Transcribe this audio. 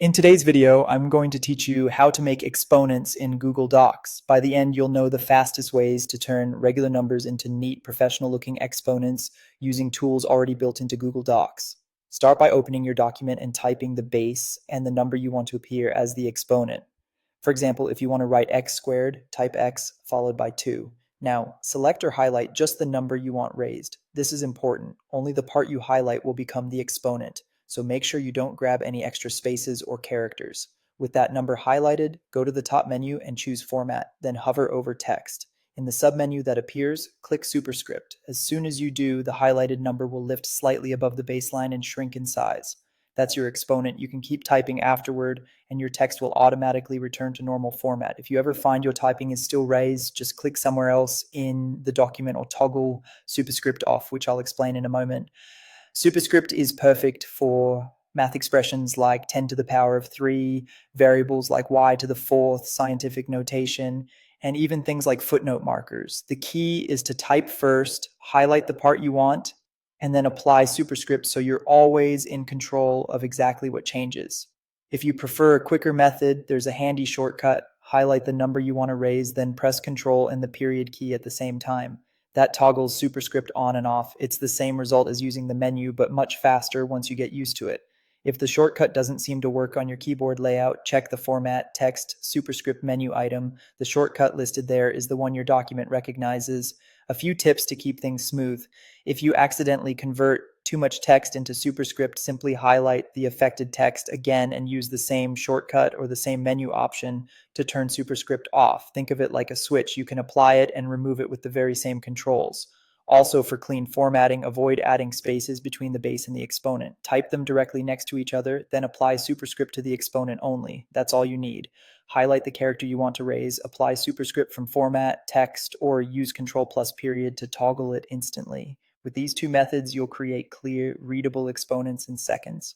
In today's video, I'm going to teach you how to make exponents in Google Docs. By the end, you'll know the fastest ways to turn regular numbers into neat, professional-looking exponents using tools already built into Google Docs. Start by opening your document and typing the base and the number you want to appear as the exponent. For example, if you want to write x squared, type x followed by 2. Now, select or highlight just the number you want raised. This is important. Only the part you highlight will become the exponent, so make sure you don't grab any extra spaces or characters. With that number highlighted, go to the top menu and choose Format, then hover over Text. In the submenu that appears, click Superscript. As soon as you do, the highlighted number will lift slightly above the baseline and shrink in size. That's your exponent. You can keep typing afterward, and your text will automatically return to normal format. If you ever find your typing is still raised, just click somewhere else in the document or toggle superscript off, which I'll explain in a moment. Superscript is perfect for math expressions like 10 to the power of 3, variables like y to the fourth, scientific notation, and even things like footnote markers. The key is to type first, highlight the part you want, and then apply superscript so you're always in control of exactly what changes. If you prefer a quicker method, there's a handy shortcut. Highlight the number you want to raise, then press Control and the period key at the same time. That toggles superscript on and off. It's the same result as using the menu, but much faster once you get used to it. If the shortcut doesn't seem to work on your keyboard layout, check the Format, Text, Superscript menu item. The shortcut listed there is the one your document recognizes. A few tips to keep things smooth. If you accidentally convert too much text into superscript, simply highlight the affected text again and use the same shortcut or the same menu option to turn superscript off. Think of it like a switch. You can apply it and remove it with the very same controls. Also, for clean formatting, avoid adding spaces between the base and the exponent. Type them directly next to each other, then apply superscript to the exponent only. That's all you need. Highlight the character you want to raise, apply superscript from Format, Text, or use Control plus period to toggle it instantly. With these two methods, you'll create clear, readable exponents in seconds.